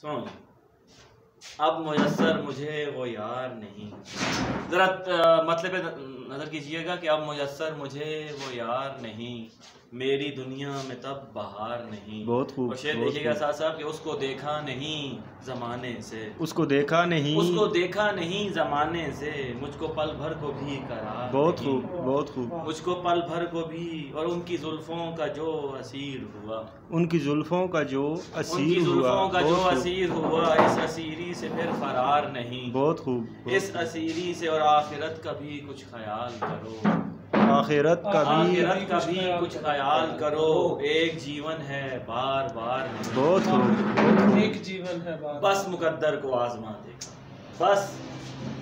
سنو جی، اب میسر مجھے وہ یار نہیں. ذرا مطلب پہ نظر کیجئے گا کہ اب میسر مجھے وہ یار نہیں، میری دنیا میں تب بہار نہیں. بہت خوب. اور شعر دیکھیے گا ساتھ صاحب کہ اس کو دیکھا نہیں زمانے سے، اس کو دیکھا نہیں، اس کو دیکھا نہیں زمانے سے، مجھ کو پل بھر کو بھی قرار بہت نہیں. خوب بہت خوب. مجھ کو پل بھر کو بھی، اور ان کی زلفوں کا جو اسیر ہوا، ان کی زلفوں کا جو ان اسیر کی ہوا. زلفوں کا جو بہت خوب. اسیر ہوا، اس اسیری سے پھر فرار نہیں. بہت خوب. اس اسیری سے اور آخرت کا بھی کچھ خیال کرو، آخرت کا بھی. آخرت کا بھی کچھ خیال کرو. ایک جیون ہے بار بار نہیں. بہت خوب. ایک جیون ہے بس مقدر کو آزما دیکھا، بس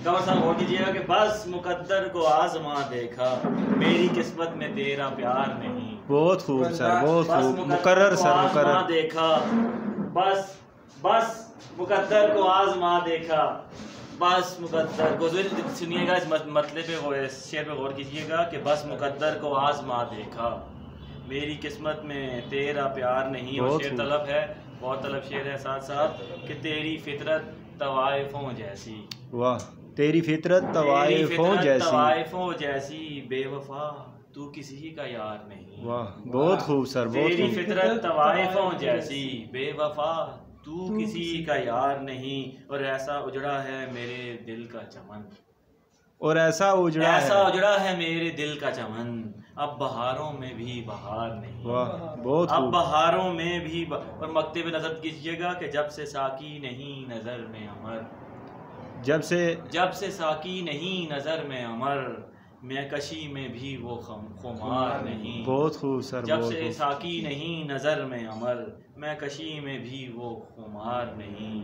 کمر صاحب غور کیجیے گا کہ بس مقدر کو آزما دیکھا، میری قسمت میں تیرا پیار نہیں. بہت خوب سر، بہت بس خوب. مقدر مقرر کو سر، آزما مقرر. دیکھا، بس مقدر کو آزما دیکھا، بس مقدر کو. سنیے گا اس مطلب پہ، شعر پہ غور کیجیے گا کہ بس مقدر کو آزما دیکھا، میری قسمت میں تیرا پیار نہیں. اور شعر طلب ہے، بہت طلب شعر ہے ساتھ ساتھ کہ تیری فطرت طوائفوں جیسی. واہ. تیری فطرت طوائفوں جیسی. طوائفوں جیسی، بے وفا تو کسی کا یار نہیں. واہ. بہت خوب سر، بہت تیری خوب. فطرت طوائفوں جیسی، بے وفا تو کسی کا یار نہیں. اور ایسا اجڑا ہے میرے دل کا چمن، اور ایسا اجڑا ایسا ہے. اجڑا ہے میرے دل کا چمن، اب بہاروں میں بھی بہار نہیں. واہ. بہت اب خوب. بہاروں میں بھی اور مکتے پہ نظر کیجیے گا کہ جب سے ساقی نہیں نظر میں امر، جب سے ساقی نہیں نظر میں امر، میں کشی میں بھی وہ خمار نہیں. بہت خوب سر، جب بہت سے خوب. ساقی نہیں نظر میں امر، میں کشی میں بھی وہ خمار نہیں.